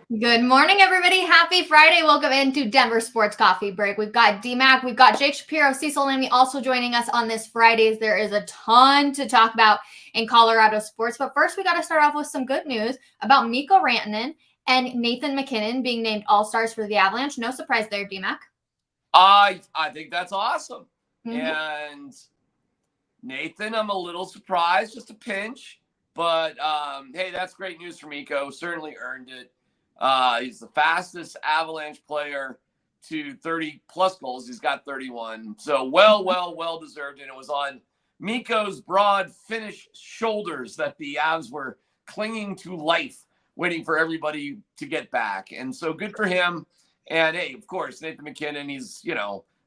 Good morning, everybody. Happy Friday. Welcome into Denver Sports Coffee Break. We've got D-Mac, we've got Jake Shapiro, Cecil Lamey also joining us on this Fridays. There is a ton to talk about in Colorado sports. But first, we got to start off with some good news about Mikko Rantanen and Nathan MacKinnon being named All-Stars for the Avalanche. No surprise there, D-Mac. I think that's awesome. Mm-hmm. And Nathan, I'm a little surprised, just a pinch. But, hey, that's great news for Mikko. Certainly earned it. He's the fastest Avalanche player to 30-plus goals. He's got 31. So well deserved. And it was on Mikko's broad Finnish shoulders that the Avs were clinging to life, waiting for everybody to get back. And so good for him. And, hey, of course, Nathan MacKinnon, he's,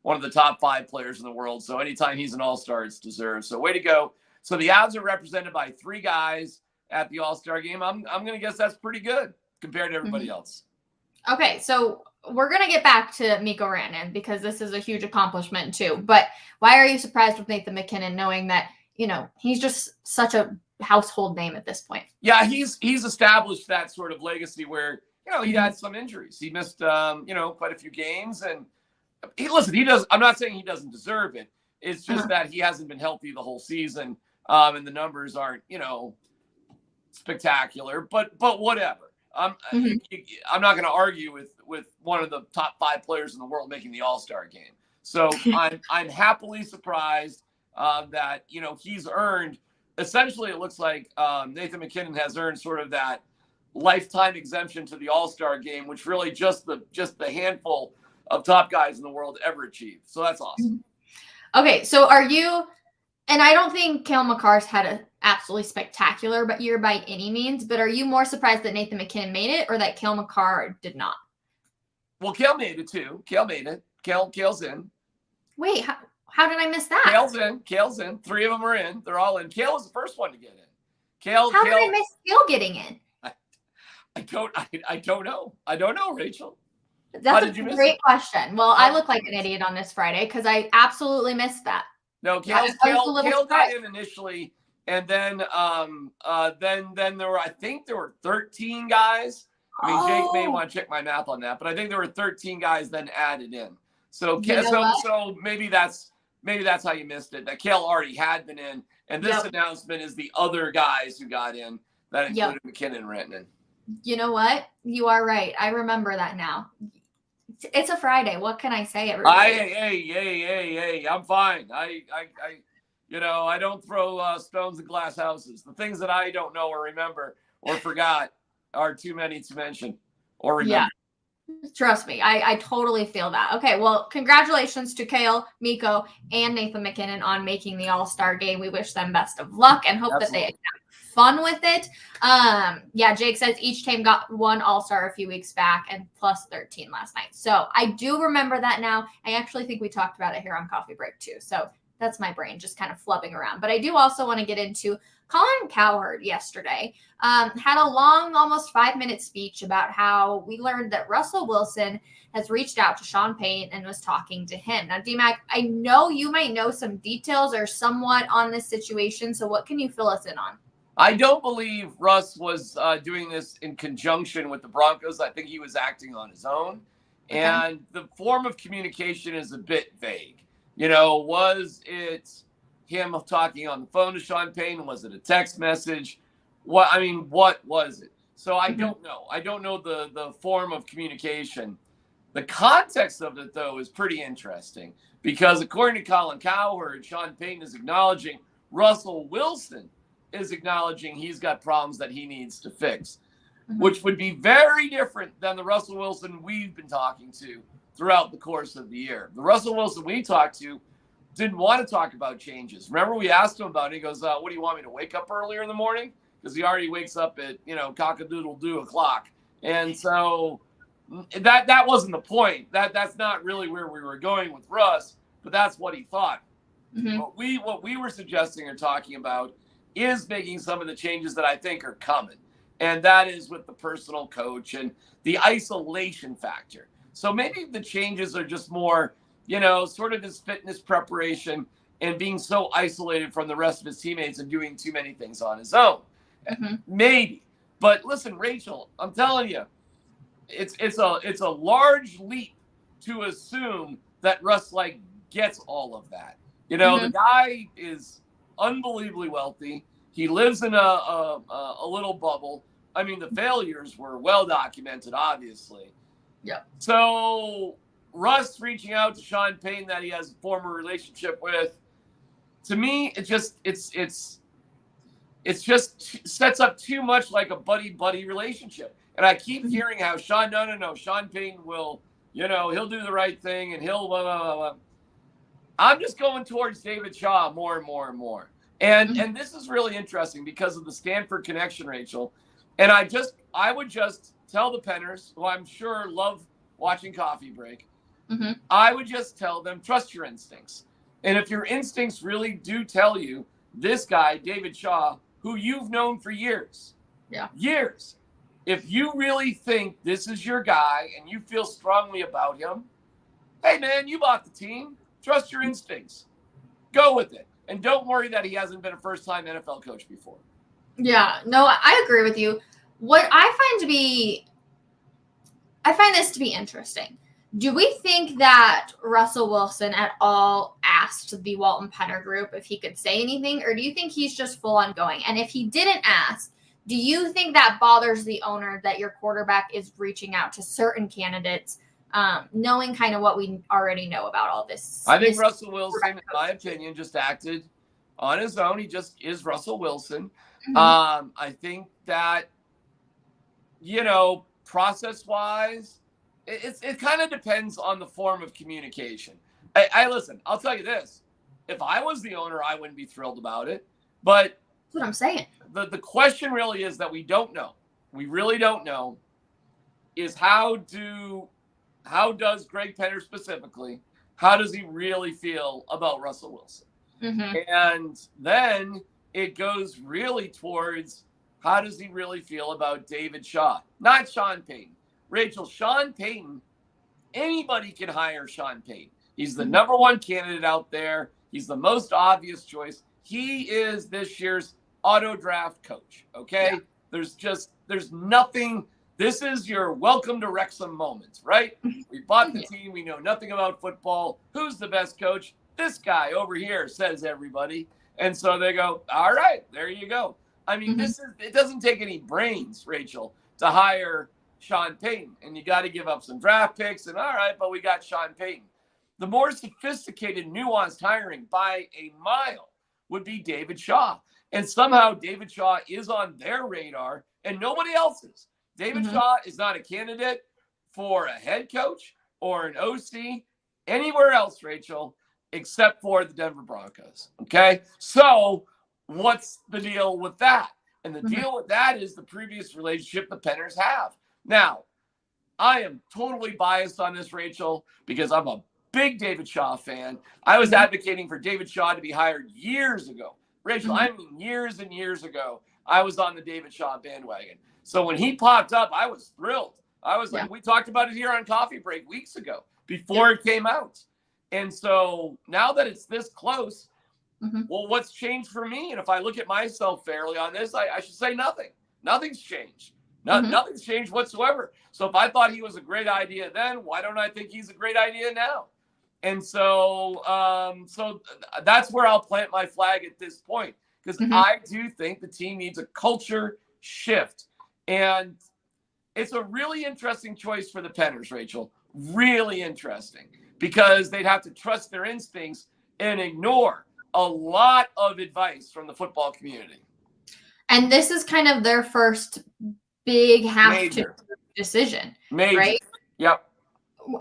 one of the top 5 players in the world. So anytime he's an All-Star, it's deserved. So way to go. So the Avs are represented by 3 guys at the All-Star game. I'm going to guess that's pretty good compared to everybody else. Okay, so we're going to get back to Mikko Rantanen because this is a huge accomplishment too. But why are you surprised with Nathan MacKinnon knowing that, he's just such a household name at this point? Yeah, he's established that sort of legacy where, he had some injuries. He missed, quite a few games. And I'm not saying he doesn't deserve it. It's just that he hasn't been healthy the whole season. And the numbers aren't, spectacular, but whatever. I'm not going to argue with one of the top 5 players in the world making the All-Star game. So I'm happily surprised that he's earned. Essentially, it looks like Nathan MacKinnon has earned sort of that lifetime exemption to the All-Star game, which really just the handful of top guys in the world ever achieved. So that's awesome. Okay, so are you? And I don't think Cale Makar's had an absolutely spectacular year by any means, but are you more surprised that Nathan MacKinnon made it or that Cale Makar did not? Well, Cale made it too. Cale made it. Cale's in. Wait, how did I miss that? Cale's in. 3 of them are in. They're all in. Cale was the first one to get in. How did I miss Cale getting in? I don't know. I don't know, Rachel. That's a great question. Well, I look like an idiot on this Friday because I absolutely missed that. No, Cale got in initially, and then there were 13 guys. I mean, Jake may want to check my math on that, but I think there were 13 guys then added in. So maybe that's how you missed it. That Cale already had been in, and this announcement is the other guys who got in that included MacKinnon and Rantanen. You know what? You are right. I remember that now. It's a Friday. What can I say, everybody? Hey, I'm fine. I don't throw stones at glass houses. The things that I don't know or remember or forgot are too many to mention or remember. Yeah. Trust me. I totally feel that. Okay, well, congratulations to Cale, Mikko, and Nathan MacKinnon on making the All-Star game. We wish them best of luck and hope that they have fun with it. Jake says each team got 1 All-Star a few weeks back and plus 13 last night. So I do remember that now. I actually think we talked about it here on Coffee Break too. So that's my brain just kind of flubbing around. But I do also want to get into Colin Cowherd yesterday. Had a long, almost 5-minute speech about how we learned that Russell Wilson has reached out to Sean Payton and was talking to him. Now, D-Mac, I know you might know some details or somewhat on this situation. So what can you fill us in on? I don't believe Russ was doing this in conjunction with the Broncos. I think he was acting on his own. Okay. And the form of communication is a bit vague. Was it him talking on the phone to Sean Payton? Was it a text message? What was it? So I don't know. I don't know the form of communication. The context of it, though, is pretty interesting because according to Colin Cowherd, Sean Payton is acknowledging Russell Wilson is acknowledging he's got problems that he needs to fix, which would be very different than the Russell Wilson we've been talking to throughout the course of the year. The Russell Wilson we talked to didn't want to talk about changes. Remember, we asked him about it. He goes, what do you want me to wake up earlier in the morning? Because he already wakes up at, cock-a-doodle-doo o'clock. And so that wasn't the point. That's not really where we were going with Russ, but that's what he thought. What we were suggesting or talking about is making some of the changes that I think are coming. And that is with the personal coach and the isolation factor. So maybe the changes are just more, sort of his fitness preparation and being so isolated from the rest of his teammates and doing too many things on his own. Maybe. But listen, Rachel, I'm telling you, it's a large leap to assume that Russ like gets all of that. You know, the guy is unbelievably wealthy. He lives in a little bubble. I mean, the failures were well documented, obviously. Yeah. So Russ reaching out to Sean Payton that he has a former relationship with, to me, it just sets up too much like a buddy relationship. And I keep hearing how Sean Payton will, he'll do the right thing and he'll blah, blah, blah, blah. I'm just going towards David Shaw more and more and more. And this is really interesting because of the Stanford connection, Rachel. And I would just tell the Penners, who I'm sure love watching Coffee Break, I would just tell them, trust your instincts. And if your instincts really do tell you this guy, David Shaw, who you've known for years, if you really think this is your guy and you feel strongly about him, hey, man, you bought the team. Trust your instincts. Go with it. And don't worry that he hasn't been a first-time NFL coach before. Yeah, no, I agree with you. What I find this to be interesting. Do we think that Russell Wilson at all asked the Walton Penner Group if he could say anything, or do you think he's just full on going? And if he didn't ask, do you think that bothers the owner that your quarterback is reaching out to certain candidates, knowing kind of what we already know about all this? I think Russell Wilson, in my opinion, just acted on his own. He just is Russell Wilson. I think that, process-wise, it kind of depends on the form of communication. I listen, I'll tell you this. If I was the owner, I wouldn't be thrilled about it. But that's what I'm saying. The question really is that we don't know. We really don't know is how does Greg Penner specifically, how does he really feel about Russell Wilson? And then it goes really towards how does he really feel about David Shaw, not Sean Payton. Rachel, Sean Payton, anybody can hire Sean Payton. He's the number one candidate out there. He's the most obvious choice. He is this year's auto draft coach. Okay. Yeah. There's nothing. This is your welcome to Wrexham moment, right? We bought the team. We know nothing about football. Who's the best coach? This guy over here, says everybody. And so they go, all right, there you go. I mean, it doesn't take any brains, Rachel, to hire Sean Payton. And you got to give up some draft picks. And all right, but we got Sean Payton. The more sophisticated, nuanced hiring by a mile would be David Shaw. And somehow David Shaw is on their radar and nobody else's. David Shaw is not a candidate for a head coach or an OC anywhere else, Rachel, except for the Denver Broncos. Okay. So what's the deal with that? And the deal with that is the previous relationship the Penners have. Now, I am totally biased on this, Rachel, because I'm a big David Shaw fan. I was advocating for David Shaw to be hired years ago. Rachel, I mean years and years ago, I was on the David Shaw bandwagon. So when he popped up, I was thrilled. I was like, we talked about it here on Coffee Break weeks ago before it came out. And so now that it's this close, well, what's changed for me? And if I look at myself fairly on this, I should say nothing. Nothing's changed. Nothing's changed whatsoever. So if I thought he was a great idea then, why don't I think he's a great idea now? And so so that's where I'll plant my flag at this point, because I do think the team needs a culture shift. And it's a really interesting choice for the Penners, Rachel. Really interesting, because they'd have to trust their instincts and ignore a lot of advice from the football community. And this is kind of their first big have-to decision, right? Yep.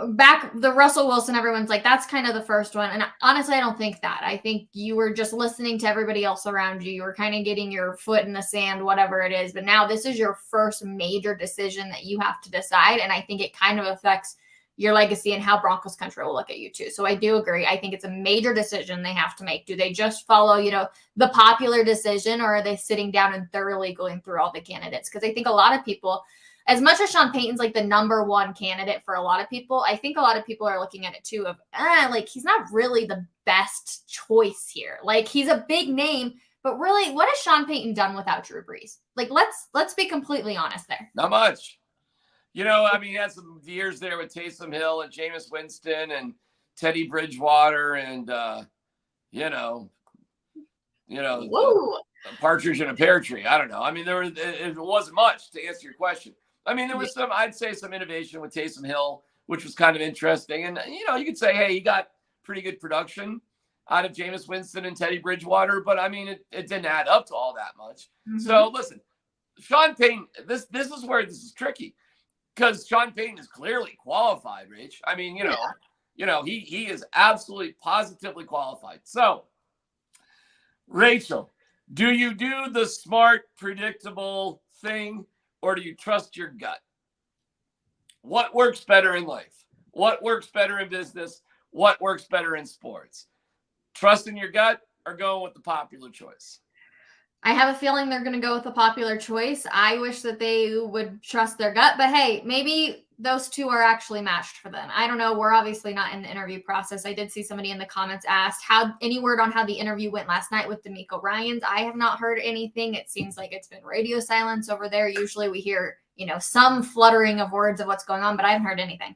Back the Russell Wilson, everyone's like, that's kind of the first one. And honestly, I don't think that. I think you were just listening to everybody else around you. You were kind of getting your foot in the sand, whatever it is. But now this is your first major decision that you have to decide. And I think it kind of affects your legacy and how Broncos country will look at you too. So I do agree. I think it's a major decision they have to make. Do they just follow, the popular decision, or are they sitting down and thoroughly going through all the candidates? Because I think a lot of people, as much as Sean Payton's like the number one candidate for a lot of people, I think a lot of people are looking at it too of, he's not really the best choice here. Like, he's a big name, but really, what has Sean Payton done without Drew Brees? Like, let's be completely honest there. Not much. I mean, he had some years there with Taysom Hill and Jameis Winston and Teddy Bridgewater and, Woo. a partridge in a pear tree. I don't know. I mean, it wasn't much to answer your question. I mean, there was I'd say some innovation with Taysom Hill, which was kind of interesting. And, you could say, hey, he got pretty good production out of Jameis Winston and Teddy Bridgewater, but I mean, it didn't add up to all that much. Mm-hmm. So listen, Sean Payton, this is where this is tricky because Sean Payton is clearly qualified, Rich. I mean, he is absolutely positively qualified. So, Rachel, do you do the smart, predictable thing, or do you trust your gut? What works better in life? What works better in business? What works better in sports? Trusting your gut or going with the popular choice? I have a feeling they're going to go with the popular choice. I wish that they would trust their gut, but hey, maybe those two are actually matched for them. I don't know. We're obviously not in the interview process. I did see somebody in the comments asked any word on how the interview went last night with D'Amico Ryans. I have not heard anything. It seems like it's been radio silence over there. Usually we hear, some fluttering of words of what's going on, but I haven't heard anything.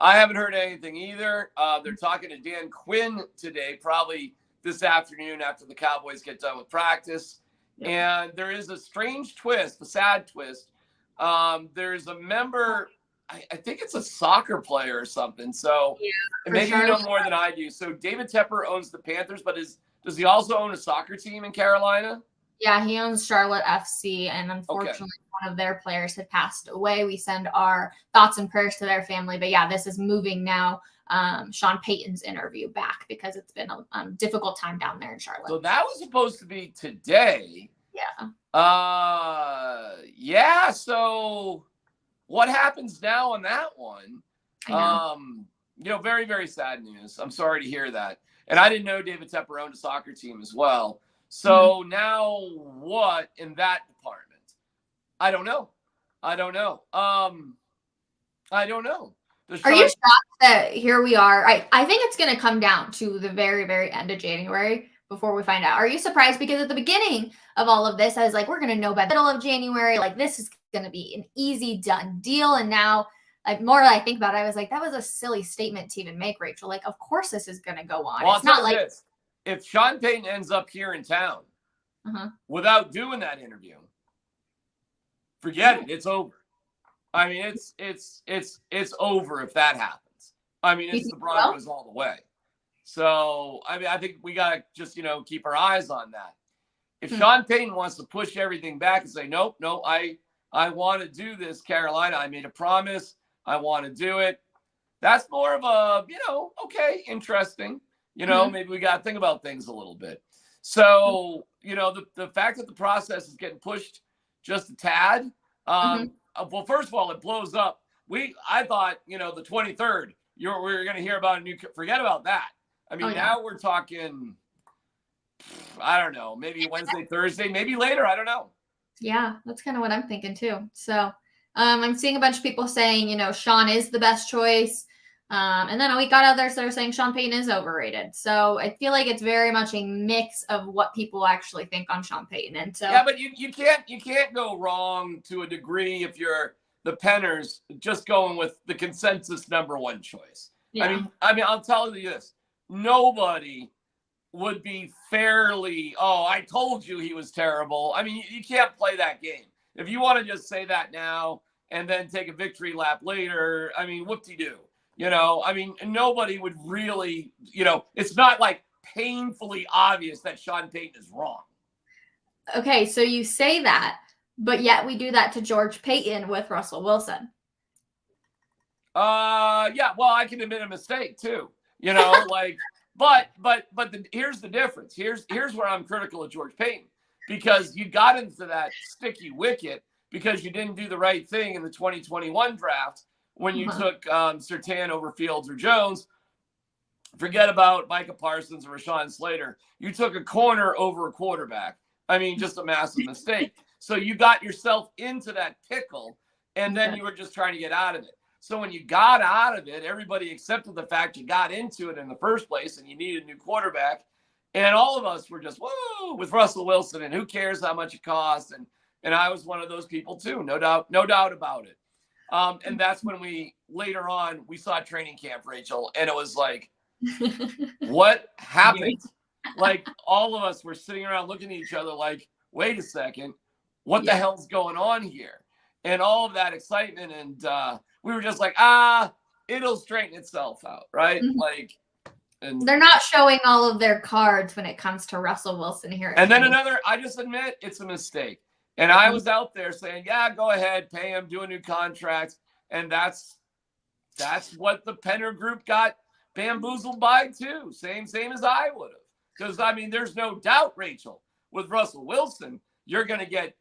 I haven't heard anything either. They're talking to Dan Quinn today, probably this afternoon after the Cowboys get done with practice. Yep. And there is a strange twist, a sad twist. There's a member, I think it's a soccer player or something. So maybe you know more than I do. So David Tepper owns the Panthers, but does he also own a soccer team in Carolina? Yeah, he owns Charlotte FC, and unfortunately, one of their players had passed away. We send our thoughts and prayers to their family. But yeah, this is moving now. Sean Payton's interview back because it's been a difficult time down there in Charlotte. So that was supposed to be today. Yeah. Yeah. So what happens now on that one? I know. Very, very sad news. I'm sorry to hear that. And I didn't know David Tepper owned a soccer team as well. So now what in that department? I don't know. I don't know. Are you shocked that here we are? I think it's going to come down to the very, very end of January before we find out. Are you surprised? Because at the beginning of all of this, I was like, we're going to know by the middle of January. Like, this is going to be an easy, done deal. And now, more I think about it, I was like, that was a silly statement to even make, Rachel. Like, of course this is going to go on. Well, it's not like this. If Sean Payton ends up here in town without doing that interview, forget it. It's over. I mean, it's over if that happens. I mean, it's the Broncos all the way. So, I mean, I think we got to just, keep our eyes on that. If Sean Payton wants to push everything back and say, no, I want to do this, Carolina. I made a promise. I want to do it. That's more of a, okay, interesting. Maybe we got to think about things a little bit. So, the fact that the process is getting pushed just a tad, well, first of all, it blows up. I thought, the 23rd, we were going to hear about forget about that. I mean, now we're talking, I don't know, maybe Wednesday, Thursday, maybe later. I don't know. Yeah, that's kind of what I'm thinking too. So I'm seeing a bunch of people saying, Sean is the best choice. And then we got others that are saying Sean Payton is overrated. So I feel like it's very much a mix of what people actually think on Sean Payton. And so yeah, but you can't go wrong to a degree if you're the Penners just going with the consensus number one choice. Yeah. I mean, I'll tell you this: nobody would be fairly. Oh, I told you he was terrible. I mean, you can't play that game. If you want to just say that now and then take a victory lap later, I mean, whoop-de-doo. Nobody would really, it's not like painfully obvious that Sean Payton is wrong. Okay, so you say that, but yet we do that to George Payton with Russell Wilson. Yeah, well, I can admit a mistake too, but here's the difference. Here's where I'm critical of George Payton, because you got into that sticky wicket because you didn't do the right thing in the 2021 draft. When you took Surtain over Fields or Jones, forget about Micah Parsons or Rashawn Slater. You took a corner over a quarterback. I mean, just a massive mistake. So you got yourself into that pickle, and then you were just trying to get out of it. So when you got out of it, everybody accepted the fact you got into it in the first place and you needed a new quarterback. And all of us were just, whoa, with Russell Wilson, and who cares how much it costs. And I was one of those people too, no doubt about it. And that's when later on, we saw training camp, Rachel, and it was like, what happened? Like, all of us were sitting around looking at each other like, wait a second, what the hell's going on here? And all of that excitement. And we were just like, it'll straighten itself out, right? Like, and they're not showing all of their cards when it comes to Russell Wilson here. And then I just admit it's a mistake. And I was out there saying, yeah, go ahead, pay him, do a new contract. And that's what the Penner group got bamboozled by too. Same as I would have. Because, I mean, there's no doubt, Rachel, with Russell Wilson, you're going to get,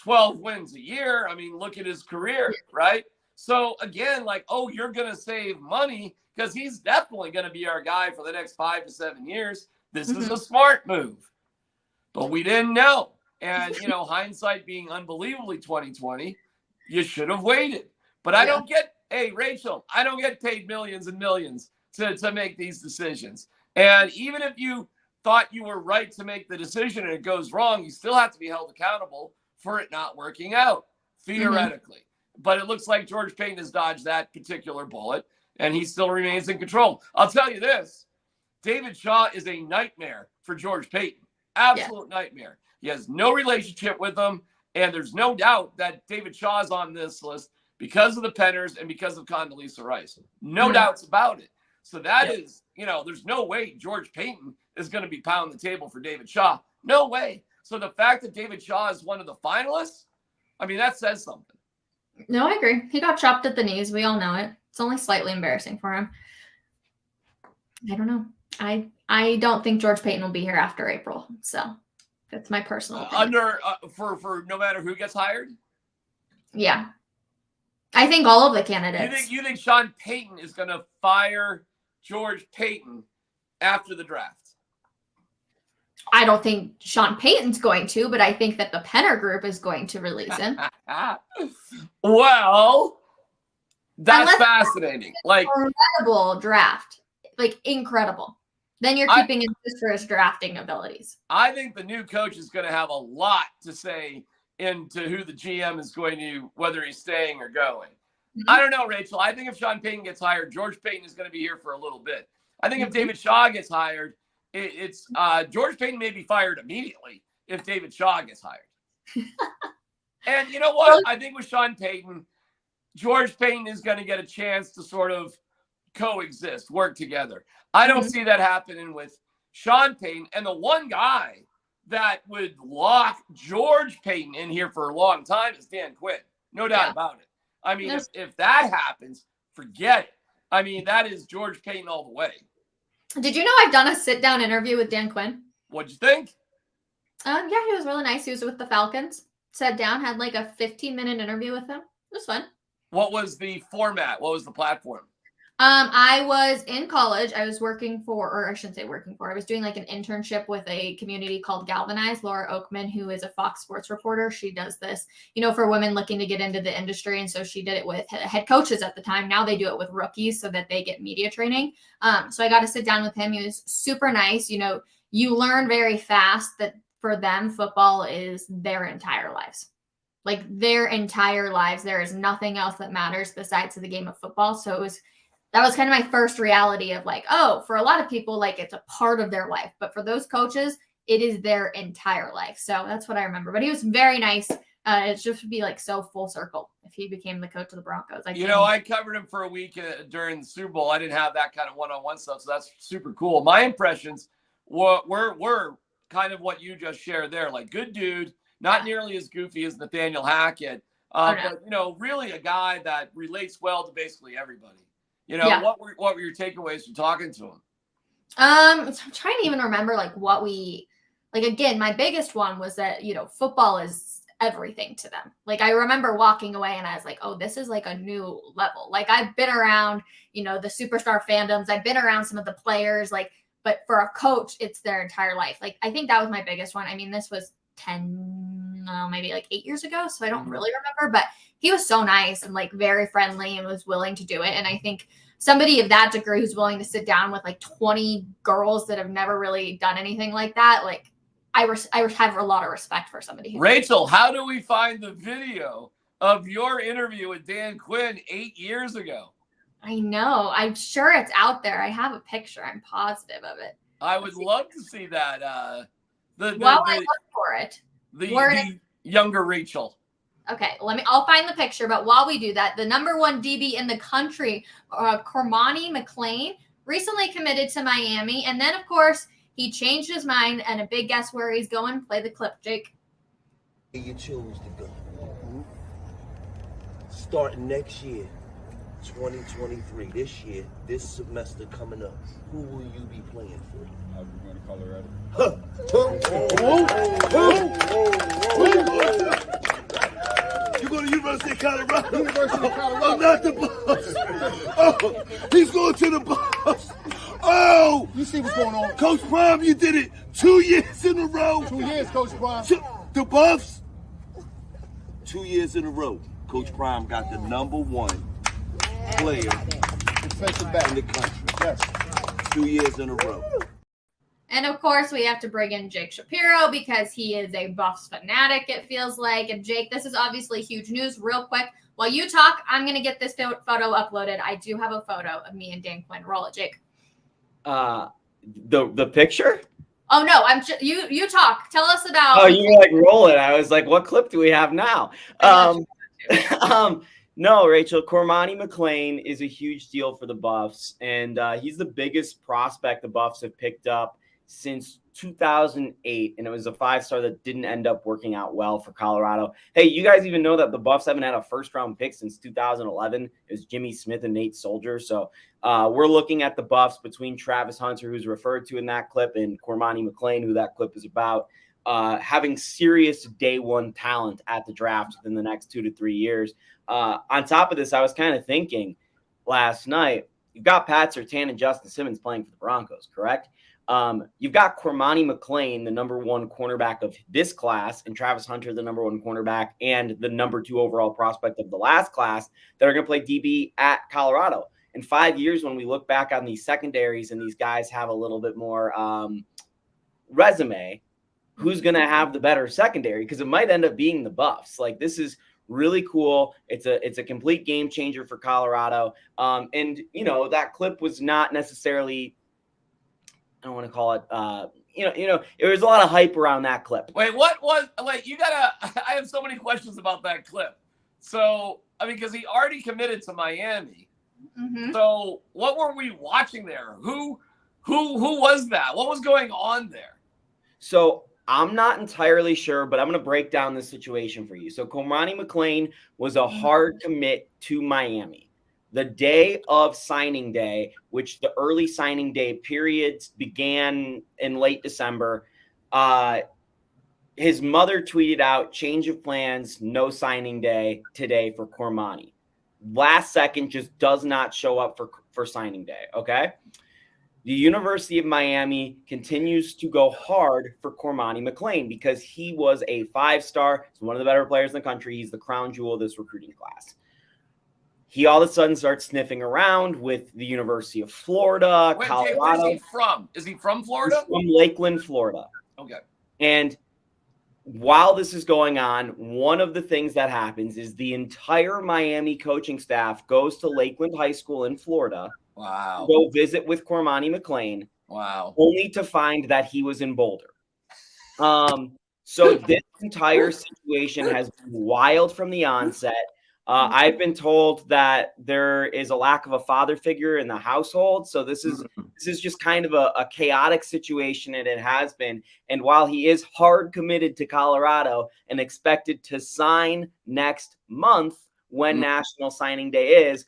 12 wins a year. I mean, look at his career, right? So, again, like, you're going to save money because he's definitely going to be our guy for the next 5 to 7 years. This is a smart move. But we didn't know. And, hindsight being unbelievably 2020, you should have waited. But I don't get, hey, Rachel, I don't get paid millions and millions to make these decisions. And even if you thought you were right to make the decision and it goes wrong, you still have to be held accountable for it not working out, theoretically. But it looks like George Paton has dodged that particular bullet, and he still remains in control. I'll tell you this. David Shaw is a nightmare for George Paton. Absolute nightmare. He has no relationship with them, and there's no doubt that David Shaw is on this list because of the Penners and because of Condoleezza Rice. No doubts about it. So that is, there's no way George Paton is going to be pounding the table for David Shaw. No way. So the fact that David Shaw is one of the finalists, I mean, that says something. No, I agree. He got chopped at the knees. We all know it. It's only slightly embarrassing for him. I don't know. I don't think George Paton will be here after April. So that's my personal opinion. For no matter who gets hired? Yeah. I think all of the candidates. You think Sean Payton is going to fire George Paton after the draft? I don't think Sean Payton's going to, but I think that the Penner group is going to release him. Well, that's fascinating. Like, incredible draft. Like, incredible. Then you're keeping him just for his drafting abilities. I think the new coach is going to have a lot to say into who the GM is going to, whether he's staying or going. I don't know, Rachel. I think if Sean Payton gets hired, George Paton is going to be here for a little bit. I think if David Shaw gets hired, it's George Paton may be fired immediately if David Shaw gets hired. And you know what? I think with Sean Payton, George Paton is going to get a chance to sort of coexist, work together. I don't see that happening with Sean Payton. And the one guy that would lock George Paton in here for a long time is Dan Quinn. No doubt about it. I mean, if that happens, forget it. I mean, that is George Paton all the way. Did you know I've done a sit-down interview with Dan Quinn? What'd you think? Yeah, he was really nice. He was with the Falcons. Sat down, had like a 15-minute interview with him. It was fun. What was the format? What was the platform? I was in college. I was working for, or I shouldn't say working for, I was doing like an internship with a community called Galvanize. Laura Oakman, who is a Fox Sports reporter, she does this, for women looking to get into the industry. And so she did it with head coaches at the time. Now they do it with rookies so that they get media training. So I got to sit down with him. He was super nice. You learn very fast that for them, football is their entire lives. Like their entire lives. There is nothing else that matters besides the game of football. So that was kind of my first reality of like, for a lot of people, like it's a part of their life. But for those coaches, it is their entire life. So that's what I remember. But he was very nice. It just would be like so full circle if he became the coach of the Broncos. I covered him for a week during the Super Bowl. I didn't have that kind of one-on-one stuff. So that's super cool. My impressions were kind of what you just shared there. Like good dude, not nearly as goofy as Nathaniel Hackett. But, really a guy that relates well to basically everybody. What were your takeaways from talking to him? I'm trying to even remember again, my biggest one was that, football is everything to them. Like I remember walking away and I was like, this is like a new level. Like I've been around, the superstar fandoms. I've been around some of the players, but for a coach, it's their entire life. Like I think that was my biggest one. I mean, this was 8 years ago. So I don't really remember, but he was so nice and like very friendly and was willing to do it. And I think somebody of that degree who's willing to sit down with like 20 girls that have never really done anything like that, like I have a lot of respect for somebody. Rachel, how do we find the video of your interview with Dan Quinn 8 years ago. I know. I'm sure it's out there. I have a picture. I'm positive of it. I would love to see that. I look for it. The younger Rachel. Okay, I'll find the picture. But while we do that, the number 1 DB in the country, Cormani McLean, recently committed to Miami. And then, of course, he changed his mind. And a big guess where he's going. Play the clip, Jake. You choose to go. Starting next year, 2023, this year, this semester coming up, who will you be playing for? I'll be going to Colorado. You go to University of Colorado? University of Colorado. Oh, not the Buffs. Oh, he's going to the Buffs. Oh! You see what's going on? Coach Prime, you did it 2 years in a row. 2 years, Coach Prime. The Buffs? 2 years in a row. Coach Prime got the number 1 player Defensive back in the country. Yes. 2 years in a row. And of course, we have to bring in Jake Shapiro because he is a Buffs fanatic, it feels like. And Jake, this is obviously huge news. Real quick, while you talk, I'm going to get this photo uploaded. I do have a photo of me and Dan Quinn. Roll it, Jake. The picture? Oh no, you talk. Tell us about. Oh, you were like roll it. I was like, what clip do we have now? No, Rachel, Cormani McLean is a huge deal for the Buffs, and he's the biggest prospect the Buffs have picked up since 2008, and it was a 5-star that didn't end up working out well for Colorado. Hey, you guys even know that the Buffs haven't had a first-round pick since 2011. It was Jimmy Smith and Nate Soldier. So we're looking at the Buffs between Travis Hunter, who's referred to in that clip, and Cormani McLean, who that clip is about, having serious day one talent at the draft within the next 2 to 3 years. On top of this, I was kind of thinking last night, you've got Pat Surtain and Justin Simmons playing for the Broncos, correct? You've got Cormani McLean, the number 1 cornerback of this class, and Travis Hunter, the number 1 cornerback and the number 2 overall prospect of the last class that are going to play DB at Colorado. In 5 years, when we look back on these secondaries and these guys have a little bit more resume, who's going to have the better secondary? Because it might end up being the Buffs. Like, this is really cool. It's a complete game changer for Colorado. And, you know, that clip was not necessarily, I don't want to call it, there was a lot of hype around that clip. I have so many questions about that clip. So, I mean, because he already committed to Miami. Mm-hmm. So what were we watching there? Who was that? What was going on there? So I'm not entirely sure, but I'm going to break down the situation for you. So Cormani McLean was a hard commit to Miami. The day of signing day, which the early signing day periods began in late December, his mother tweeted out, change of plans, no signing day today for Cormani. Last second, just does not show up for signing day, okay? The University of Miami continues to go hard for Cormani McLean because he was a 5-star. He's one of the better players in the country. He's the crown jewel of this recruiting class. He all of a sudden starts sniffing around with the University of Florida, Colorado. Where's he from? Is he from Florida? He's from Lakeland, Florida. Okay. And while this is going on, one of the things that happens is the entire Miami coaching staff goes to Lakeland High School in Florida. Wow. To go visit with Cormani McLean. Wow. Only to find that he was in Boulder. So this entire situation has been wild from the onset. I've been told that there is a lack of a father figure in the household. So this is just kind of a chaotic situation, and it has been. And while he is hard committed to Colorado and expected to sign next month when National Signing Day is,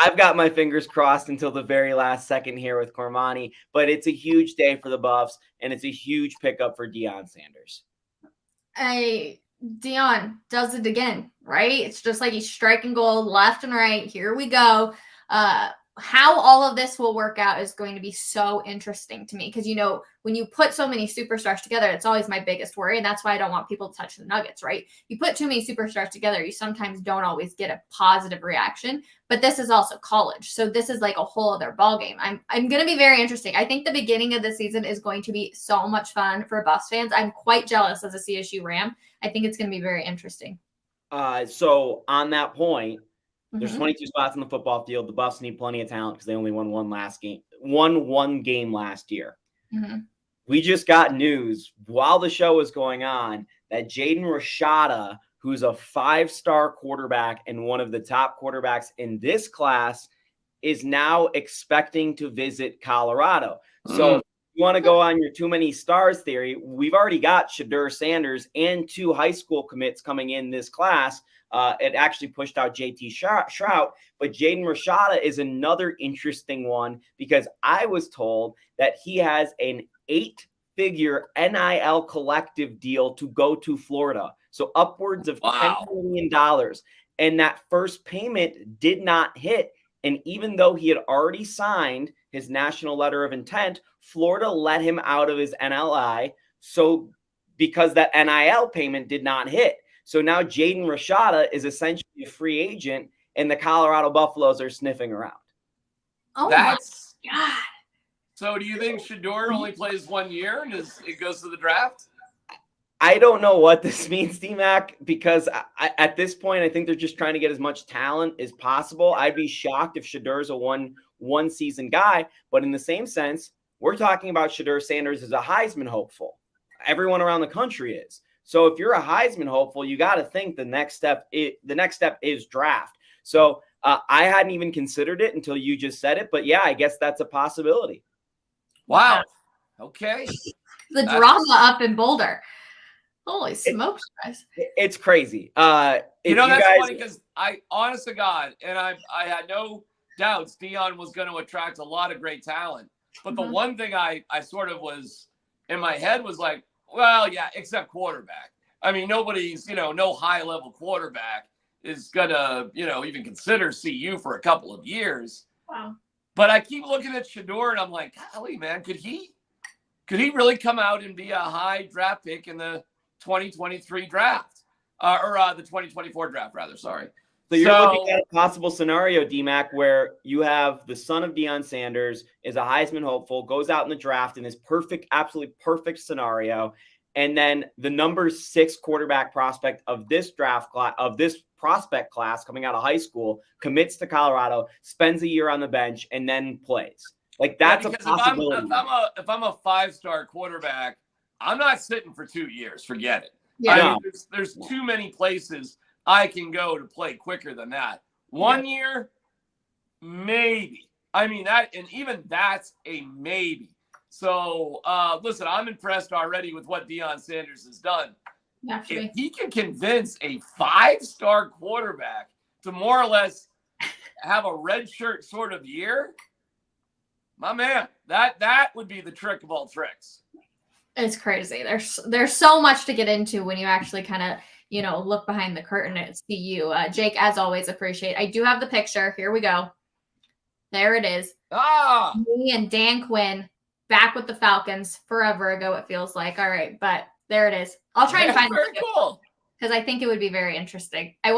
I've got my fingers crossed until the very last second here with Cormani. But it's a huge day for the Buffs, and it's a huge pickup for Deion Sanders. Deion does it again, right? It's just like he's striking gold left and right. Here we go. How all of this will work out is going to be so interesting to me because, you know, when you put so many superstars together, it's always my biggest worry. And that's why I don't want people to touch the Nuggets, right? You put too many superstars together, you sometimes don't always get a positive reaction. But this is also college. So this is like a whole other ballgame. I'm going to be very interesting. I think the beginning of the season is going to be so much fun for Buffs fans. I'm quite jealous as a CSU Ram. I think it's going to be very interesting. So on that point, there's Mhm. 22 spots on the football field. The Buffs need plenty of talent because they only won one game last year. Mhm. We just got news while the show was going on that Jaden Rashada, who's a 5-star quarterback and one of the top quarterbacks in this class, is now expecting to visit Colorado. So if you want to go on your too many stars theory, we've already got Shadur Sanders and 2 high school commits coming in this class. It actually pushed out JT Shrout, but Jaden Rashada is another interesting one because I was told that he has an 8-figure NIL collective deal to go to Florida. So upwards of $10 million. And that first payment did not hit. And even though he had already signed his national letter of intent, Florida let him out of his NLI. So because that NIL payment did not hit. So now Jaden Rashada is essentially a free agent and the Colorado Buffaloes are sniffing around. Oh That's my God. So do you think Shador only plays 1 year and it goes to the draft? I don't know what this means, D-Mac, because at this point, I think they're just trying to get as much talent as possible. I'd be shocked if Shadur's a one season guy, but in the same sense, we're talking about Shadur Sanders as a Heisman hopeful. Everyone around the country is. So if you're a Heisman hopeful, you got to think the next step is draft. So I hadn't even considered it until you just said it, but yeah, I guess that's a possibility. Wow. Okay. The drama up in Boulder. Holy smokes, guys. It's crazy. That's funny because honest to God, and I had no doubts Deion was going to attract a lot of great talent. But the one thing I sort of was in my head was like, well, yeah, except quarterback. I mean, nobody's, no high-level quarterback is going to, even consider CU for a couple of years. Wow. But I keep looking at Shador and I'm like, golly, man, could he really come out and be a high draft pick in the 2023 draft or the 2024 draft, rather? Sorry. So you're looking at a possible scenario, D-Mac, where you have the son of Deion Sanders is a Heisman hopeful, goes out in the draft in this absolutely perfect scenario. And then the number 6 quarterback prospect of this draft class, of this prospect class coming out of high school, commits to Colorado, spends a year on the bench, and then plays. Like that's a possibility. If I'm a 5-star quarterback, I'm not sitting for 2 years. Forget it. Yeah. I mean, there's too many places I can go to play quicker than that. 1 year, maybe. I mean that, and even that's a maybe. So listen, I'm impressed already with what Deion Sanders has done. Naturally. If he can convince a 5-star quarterback to more or less have a redshirt sort of year, my man, that would be the trick of all tricks. It's crazy. There's so much to get into when you actually kind of, look behind the curtain and see you. Jake, as always, appreciate. I do have the picture. Here we go. There it is. Me and Dan Quinn back with the Falcons forever ago, it feels like. All right, but there it is. I'll try and find very cool. Because I think it would be very interesting. I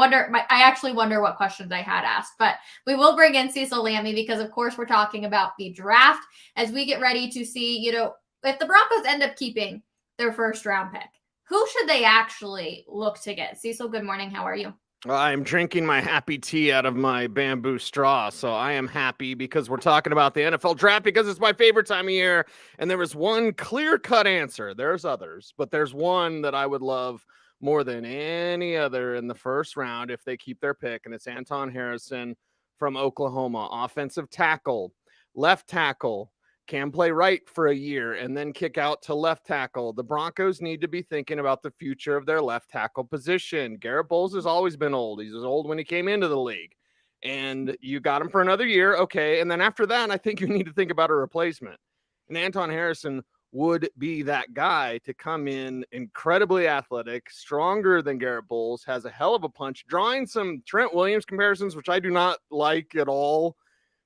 actually wonder what questions I had asked, but we will bring in Cecil Lammey because, of course, we're talking about the draft as we get ready to see, if the Broncos end up keeping their first round pick, who should they actually look to get? Cecil, good morning. How are you? I'm drinking my happy tea out of my bamboo straw, so I am happy because we're talking about the NFL draft because it's my favorite time of year, and there was one clear-cut answer. There's others, but there's one that I would love more than any other in the first round if they keep their pick, and it's Anton Harrison from Oklahoma, offensive tackle, left tackle, can play right for a year and then kick out to left tackle. The Broncos need to be thinking about the future of their left tackle position. Garrett Bowles has always been old. He's as old when he came into the league. And you got him for another year, okay. And then after that, I think you need to think about a replacement. And Anton Harrison would be that guy to come in, incredibly athletic, stronger than Garrett Bowles, has a hell of a punch, drawing some Trent Williams comparisons, which I do not like at all.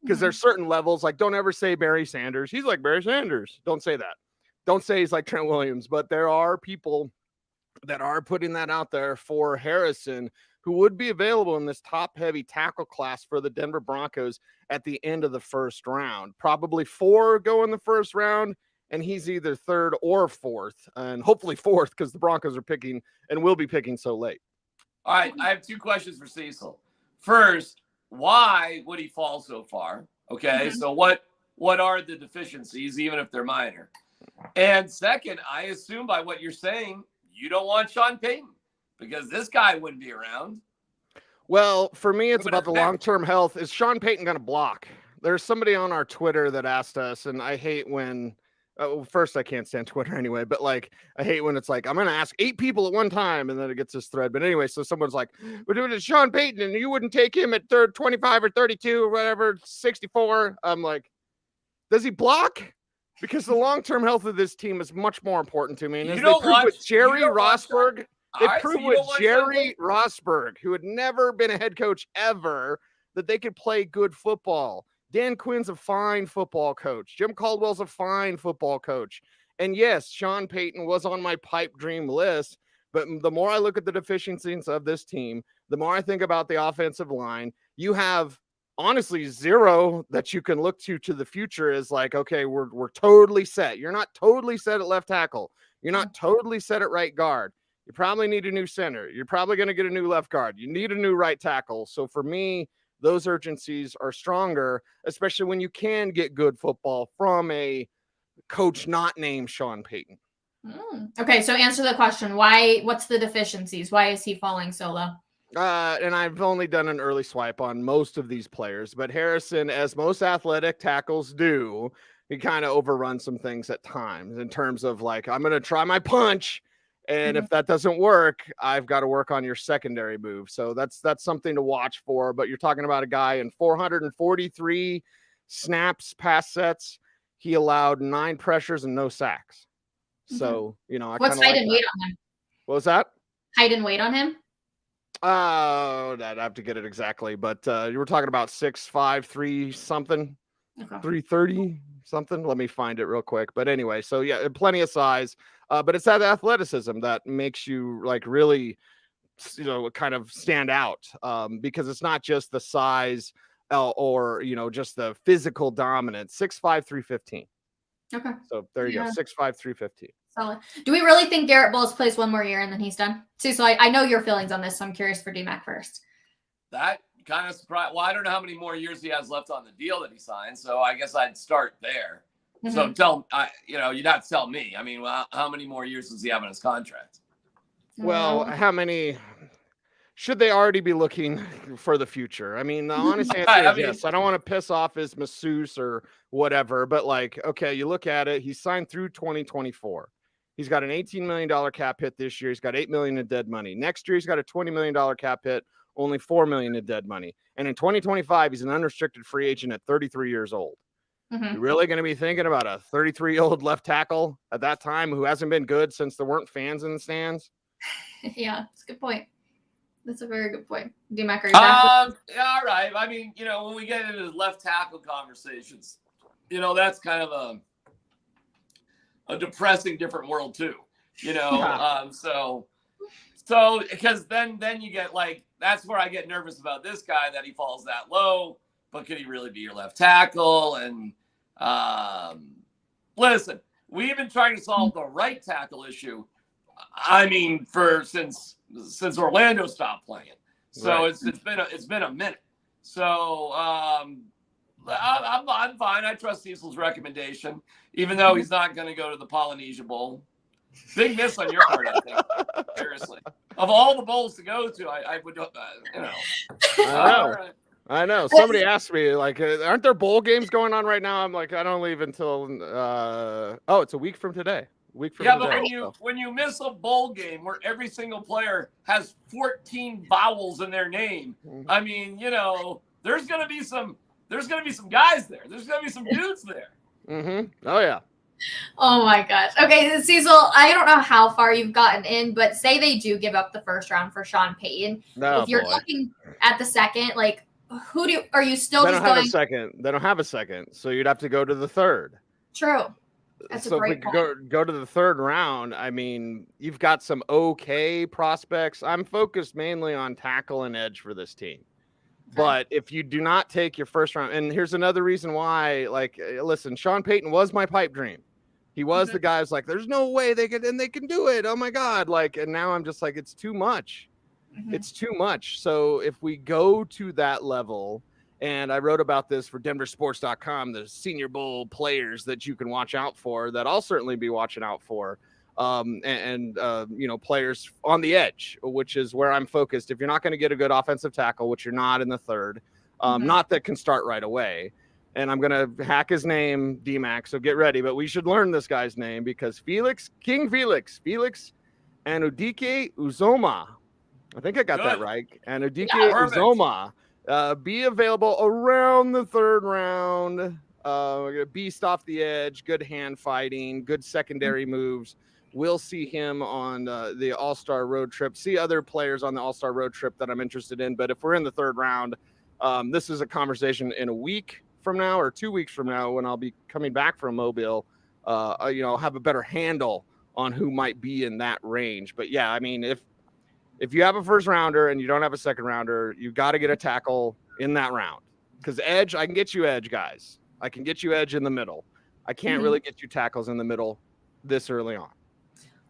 Because there's certain levels, like don't ever say Barry Sanders. He's like Barry Sanders. Don't say that. Don't say he's like Trent Williams. But there are people that are putting that out there for Harrison who would be available in this top-heavy tackle class for the Denver Broncos at the end of the first round. Probably 4 go in the first round, and he's either 3rd or 4th, and hopefully 4th because the Broncos are picking and will be picking so late. All right, I have two questions for Cecil. First, why would he fall so far? Okay, so what are the deficiencies, even if they're minor? And second, I assume by what you're saying, you don't want Sean Payton because this guy wouldn't be around. Well, for me, it's about the long-term health. Is Sean Payton going to block? There's somebody on our Twitter that asked us, and I hate when first, I can't stand Twitter anyway, but like, I hate when it's like, I'm going to ask 8 people at one time and then it gets this thread. But anyway, so someone's like, we're doing it Sean Payton and you wouldn't take him at 25 or 32 or whatever, 64. I'm like, does he block? Because the long-term health of this team is much more important to me. And as they proved with Jerry Rosburg, they proved with Jerry Rosburg, who had never been a head coach ever, that they could play good football. Dan Quinn's a fine football coach. Jim Caldwell's a fine football coach. And yes, Sean Payton was on my pipe dream list, but the more I look at the deficiencies of this team, the more I think about the offensive line. You have honestly 0 that you can look to the future is like, okay, we're totally set. You're not totally set at left tackle. You're not totally set at right guard. You probably need a new center. You're probably going to get a new left guard. You need a new right tackle. So for me, those urgencies are stronger, especially when you can get good football from a coach not named Sean Payton. Okay, so answer the question. What's the deficiencies? Why is he falling so low? And I've only done an early swipe on most of these players, but Harrison, as most athletic tackles do, he kind of overruns some things at times in terms of like, I'm going to try my punch. And if that doesn't work, I've got to work on your secondary move. So that's something to watch for. But you're talking about a guy in 443 snaps, pass sets. He allowed 9 pressures and no sacks. So, I what's height and weight on him? What was that? Height and weight on him? I'd have to get it exactly. But you were talking about 6'5", 3 something, 330 something. Let me find it real quick. But anyway, so yeah, plenty of size. But it's that athleticism that makes you like really, kind of stand out because it's not just the size or, just the physical dominance. 6'5", 315. Okay. So there you go. 6'5", 315. Solid. Do we really think Garrett Bowles plays one more year and then he's done? So I know your feelings on this, so I'm curious for DMAC first. That kind of surprised. Well, I don't know how many more years he has left on the deal that he signed, so I guess I'd start there. So you'd have to tell me. I mean, well, how many more years does he have on his contract? Well, how many should they already be looking for the future? I mean, the honest answer is yes. I don't want to piss off his masseuse or whatever, but like, okay, you look at it. He's signed through 2024. He's got an $18 million cap hit this year. He's got $8 million in dead money. Next year, he's got a $20 million cap hit, only $4 million in dead money. And in 2025, he's an unrestricted free agent at 33 years old. You're really going to be thinking about a 33-year-old left tackle at that time who hasn't been good since there weren't fans in the stands? Yeah, that's a good point. That's a very good point. DMAC, are you back? Yeah, all right. I mean, when we get into left tackle conversations, that's kind of a depressing different world too. So because then you get like, that's where I get nervous about this guy, that he falls that low. But could he really be your left tackle? And listen, we've been trying to solve the right tackle issue. I mean, since Orlando stopped playing, so right. it's been a minute. So I'm fine. I trust Cecil's recommendation, even though he's not going to go to the Polynesia Bowl. Big miss on your part, I think. Seriously, of all the bowls to go to, I would, Right. I know. Somebody asked me, like, aren't there bowl games going on right now? I'm like, I don't leave until it's a week from today. But when you miss a bowl game where every single player has 14 vowels in their name, I mean, there's gonna be some guys there. There's gonna be some dudes there. Oh yeah. Oh my gosh. Okay, Cecil, I don't know how far you've gotten in, but say they do give up the first round for Sean Payton. If you're looking at the second, like, are you still just going? They don't have a second, so you'd have to go to the third. True. That's so a great point. If we go to the third round, I mean, you've got some okay prospects. I'm focused mainly on tackle and edge for this team. Okay. But if you do not take your first round, and here's another reason why, like, listen, Sean Payton was my pipe dream. He was the guy who's like, there's no way they can do it. Oh my God. Like, and now I'm just like, it's too much. It's too much. So if we go to that level, and I wrote about this for denversports.com, the Senior Bowl players that you can watch out for, that I'll certainly be watching out for. Players on the edge, which is where I'm focused. If you're not going to get a good offensive tackle, which you're not in the third, not that can start right away. And I'm going to hack his name, D-Mac, so get ready. But we should learn this guy's name because Felix Anudike Uzoma. I think I got that right. Anudike Uzoma. Be available around the third round. Beast off the edge, good hand fighting, good secondary moves. We'll see him on the All-Star road trip. See other players on the All-Star road trip that I'm interested in. But if we're in the third round, this is a conversation in a week from now or 2 weeks from now when I'll be coming back from Mobile. I'll have a better handle on who might be in that range. But yeah, I mean, if you have a first rounder and you don't have a second rounder, you got to get a tackle in that round. Because edge, I can get you edge, guys. I can get you edge in the middle. I can't really get you tackles in the middle this early on.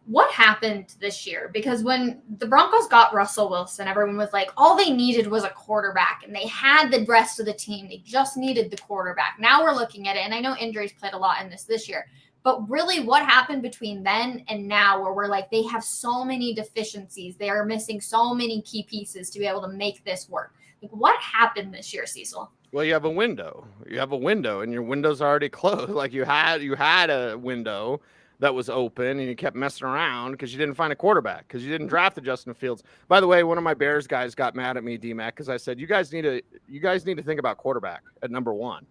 What happened this year? Because when the Broncos got Russell Wilson, everyone was like, all they needed was a quarterback, and they had the rest of the team. They just needed the quarterback. Now we're looking at it, and I know injuries played a lot in this year. But really, what happened between then and now where we're like, they have so many deficiencies. They are missing so many key pieces to be able to make this work. Like, what happened this year, Cecil? Well, you have a window. And your window's already closed. Like you had a window that was open, and you kept messing around because you didn't find a quarterback because you didn't draft the Justin Fields. By the way, one of my Bears guys got mad at me, D-Mac, because I said you guys need to think about quarterback at number one.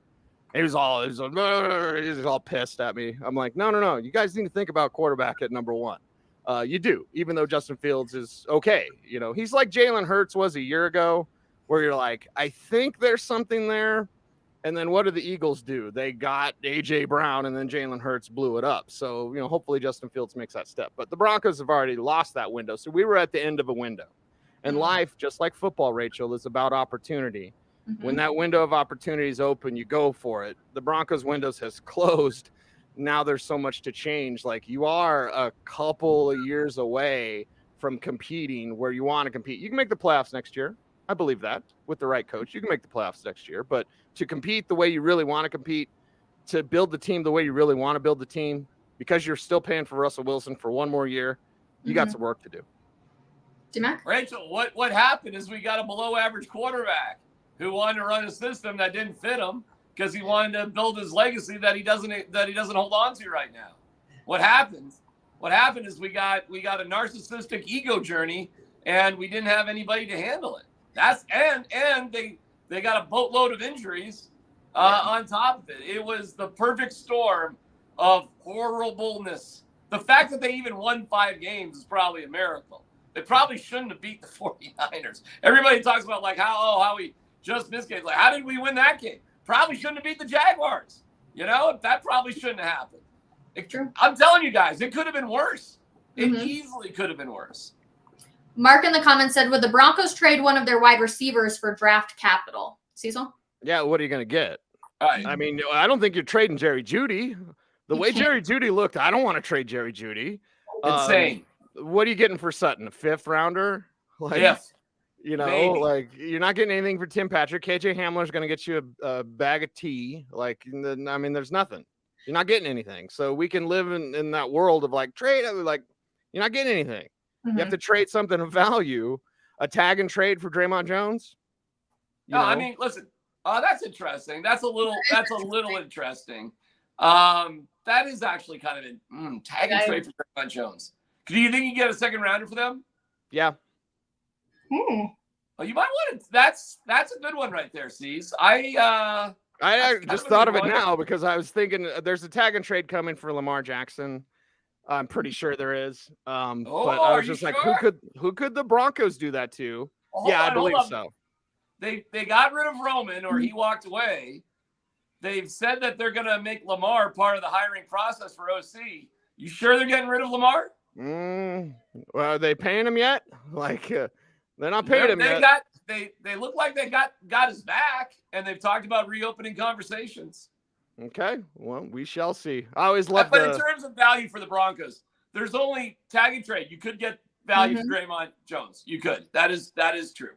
And he was all pissed at me. I'm like, no. You guys need to think about quarterback at number one. You do, even though Justin Fields is okay. He's like Jalen Hurts was a year ago, where you're like, I think there's something there. And then what did the Eagles do? They got A.J. Brown, and then Jalen Hurts blew it up. So, hopefully Justin Fields makes that step. But the Broncos have already lost that window. So we were at the end of a window. And life, just like football, Rachel, is about opportunity. When that window of opportunity is open, you go for it. The Broncos windows has closed. Now there's so much to change. Like, you are a couple of years away from competing where you want to compete. You can make the playoffs next year. I believe that with the right coach, you can make the playoffs next year. But to compete the way you really want to compete, to build the team the way you really want to build the team, because you're still paying for Russell Wilson for one more year, you got some work to do. D-Mac? Rachel, what happened is we got a below average quarterback who wanted to run a system that didn't fit him because he wanted to build his legacy that he doesn't hold on to right now. What happened is we got a narcissistic ego journey, and we didn't have anybody to handle it. And they got a boatload of injuries on top of it. It was the perfect storm of horribleness. The fact that they even won 5 games is probably a miracle. They probably shouldn't have beat the 49ers. Everybody talks about like how we just missed games. Like, how did we win that game? Probably shouldn't have beat the Jaguars. That probably shouldn't have happened. True. I'm telling you guys, it could have been worse. It easily could have been worse. Mark in the comments said, would the Broncos trade one of their wide receivers for draft capital? Cecil? Yeah, what are you going to get? I mean, I don't think you're trading Jerry Jeudy. The way Jerry Jeudy looked, I don't want to trade Jerry Jeudy. Insane. What are you getting for Sutton? A 5th rounder? Yes. Maybe. Like, you're not getting anything for Tim Patrick. KJ Hamler's going to get you a bag of tea. There's nothing. You're not getting anything. So we can live in that world of like trade. Like, you're not getting anything. You have to trade something of value, a tag and trade for Draymond Jones. I mean, listen, that's interesting. That's a little interesting. That is actually kind of a tag and trade for Draymond Jones. Do you think you get a second rounder for them? Yeah. Oh, you might want it. That's a good one right there, C's. I just thought of it now because I was thinking there's a tag and trade coming for Lamar Jackson. I'm pretty sure there is. But I was just like, who could the Broncos do that to? I believe so. They got rid of Roman, or he walked away. They've said that they're going to make Lamar part of the hiring process for OC. You sure they're getting rid of Lamar? Well, are they paying him yet? Like, they're not paying him yet. They look like they got his back, and they've talked about reopening conversations. Okay, well, we shall see. I always love But in terms of value for the Broncos, there's only tag and trade. You could get value for Draymond Jones. You could. That is true.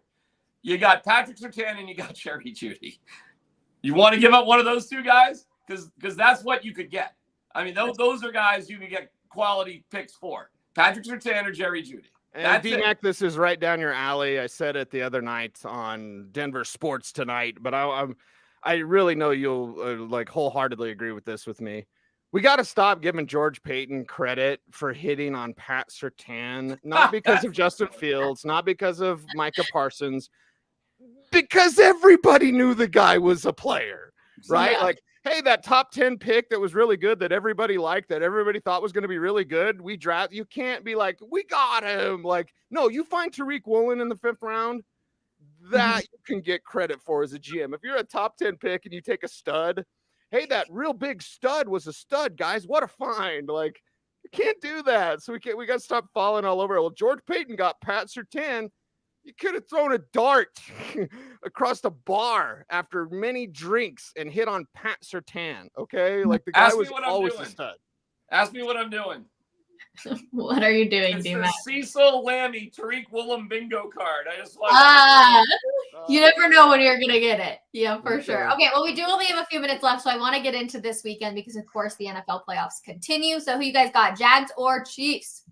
You got Patrick Surtain and you got Jerry Jeudy. You want to give up one of those two guys? Because that's what you could get. I mean, those are guys you could get quality picks for. Patrick Surtain or Jerry Jeudy. And V-Mac, this is right down your alley. I said it the other night on Denver Sports Tonight, but I really know you'll like wholeheartedly agree with this with me. We got to stop giving George Payton credit for hitting on Pat Surtain, not because of Justin Fields, not because of Micah Parsons, because everybody knew the guy was a player, right? Yeah. Like, hey, that top 10 pick that was really good, that everybody liked, that everybody thought was going to be really good, we draft. You can't be like, we got him. Like, no, you find Tariq Woolen in the 5th round, that you can get credit for as a GM. If you're a top 10 pick and you take a stud, hey, that real big stud was a stud, guys. What a find. Like, you can't do that. So we got to stop falling all over. Well, George Payton got Pat Surtain. You could have thrown a dart across the bar after many drinks and hit on Pat Surtain, okay? Like, the guy was always a stud. Ask me what I'm doing. What are you doing, It's the D-Mac? Cecil Lammy Tariq Woolen bingo card. I just want You never know when you're going to get it. Yeah, for Okay. sure. Okay, well, we do only have a few minutes left, so I want to get into this weekend because, of course, the NFL playoffs continue. So who you guys got, Jags or Chiefs?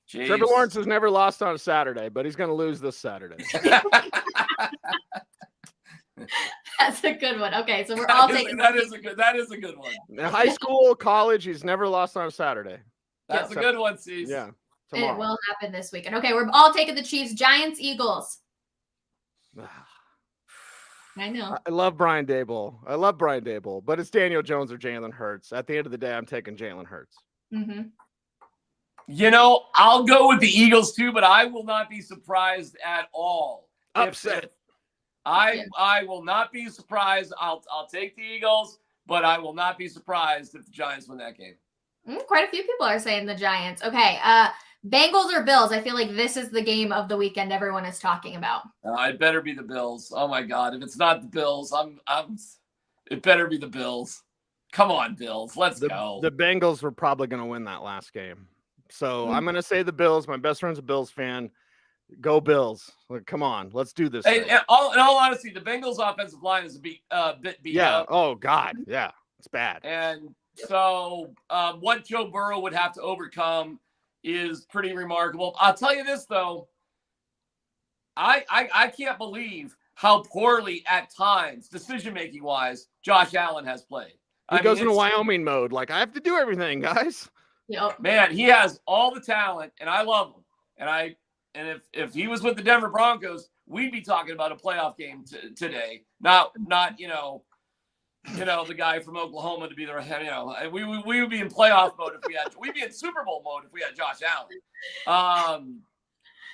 Jeez. Trevor Lawrence has never lost on a Saturday, but he's going to lose this Saturday. That's a good one. Okay, so we're all taking that is a good one. In high school, college, he's never lost on a Saturday. That's a good one, Cece. Yeah. It Tomorrow. will happen this weekend. Okay, we're all taking the Chiefs, Giants, Eagles. I know. I love Brian Dable, but it's Daniel Jones or Jalen Hurts. At the end of the day, I'm taking Jalen Hurts. Mm-hmm. You know, I'll go with the Eagles too, but I will not be surprised at all. Upset. I will not be surprised. I'll take the Eagles, but I will not be surprised if the Giants win that game. Quite a few people are saying the Giants. Okay, Bengals or Bills? I feel like this is the game of the weekend everyone is talking about. It better be the Bills. Oh my God! If it's not the Bills, it better be the Bills. Come on, Bills. Let's go. The Bengals were probably going to win that last game. So I'm going to say the Bills. My best friend's a Bills fan. Go Bills. Like, come on. Let's do this. Hey, in all honesty, the Bengals offensive line is a bit beat up. Oh, God. Yeah. It's bad. And so what Joe Burrow would have to overcome is pretty remarkable. I'll tell you this, though. I can't believe how poorly at times, decision-making wise, Josh Allen has played. He goes into Wyoming mode. Like, I have to do everything, guys. Yep. Man, he has all the talent, and I love him. And if he was with the Denver Broncos, we'd be talking about a playoff game today. Not the guy from Oklahoma to be the we would be in playoff mode if we'd be in Super Bowl mode if we had Josh Allen.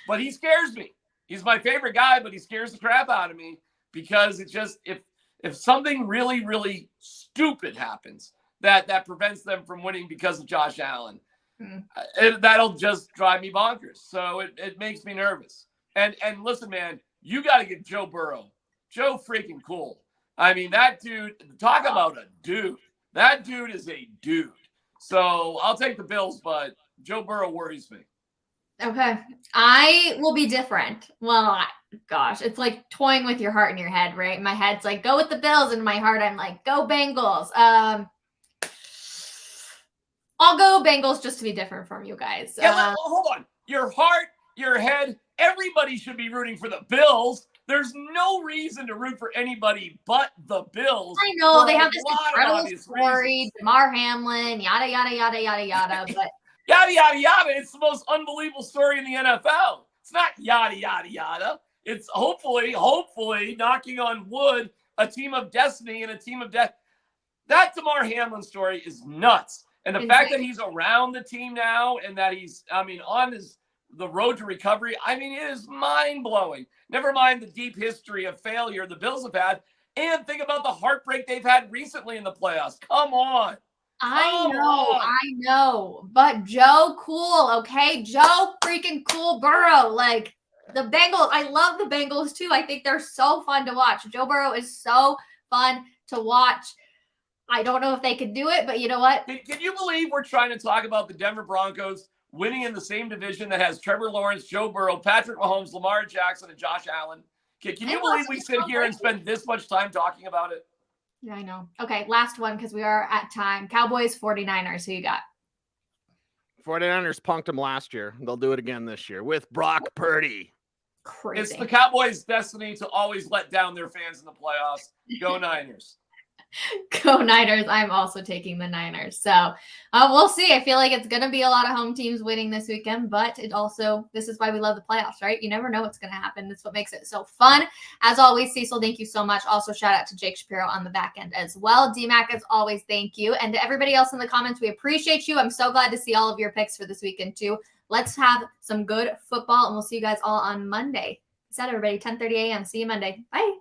But he scares me. He's my favorite guy, but he scares the crap out of me because it just if something really, really stupid happens that prevents them from winning because of Josh Allen, that'll just drive me bonkers. So it makes me nervous. And listen, man, you got to get Joe Burrow. Joe freaking cool. I mean, that dude, talk about a dude. That dude is a dude. So I'll take the Bills, but Joe Burrow worries me. Okay. I will be different. Well, gosh, it's like toying with your heart and your head, right? My head's like, go with the Bills. And in my heart, I'm like, go Bengals. I'll go Bengals just to be different from you guys. Yeah, hold on. Your heart, your head, everybody should be rooting for the Bills. There's no reason to root for anybody but the Bills. I know they have this incredible story, Damar Hamlin, yada yada yada yada yada. But yada yada yada. It's the most unbelievable story in the NFL. It's not yada yada yada. It's hopefully, knocking on wood, a team of destiny and a team of death. That Damar Hamlin story is nuts. And the fact that he's around the team now and that he's, on the road to recovery, it is mind-blowing. Never mind the deep history of failure the Bills have had. And think about the heartbreak they've had recently in the playoffs. Come on. I know. But Joe cool, okay? Joe freaking cool Burrow. Like, the Bengals, I love the Bengals too. I think they're so fun to watch. Joe Burrow is so fun to watch. I don't know if they could do it, but you know what? Can you believe we're trying to talk about the Denver Broncos winning in the same division that has Trevor Lawrence, Joe Burrow, Patrick Mahomes, Lamar Jackson, and Josh Allen. Can you believe we sit here and spend this much time talking about it? Yeah, I know. Okay, last one because we are at time. Cowboys, 49ers. Who you got? 49ers punked them last year. They'll do it again this year with Brock Purdy. Crazy. It's the Cowboys' destiny to always let down their fans in the playoffs. Go Niners. Go Niners. I'm also taking the Niners. So we'll see. I feel like it's going to be a lot of home teams winning this weekend, but this is why we love the playoffs, right? You never know what's going to happen. That's what makes it so fun. As always, Cecil, thank you so much. Also, shout out to Jake Shapiro on the back end as well. DMAC, as always, thank you. And to everybody else in the comments, we appreciate you. I'm so glad to see all of your picks for this weekend too. Let's have some good football, and we'll see you guys all on Monday. Peace out, everybody. 10:30 a.m. See you Monday. Bye.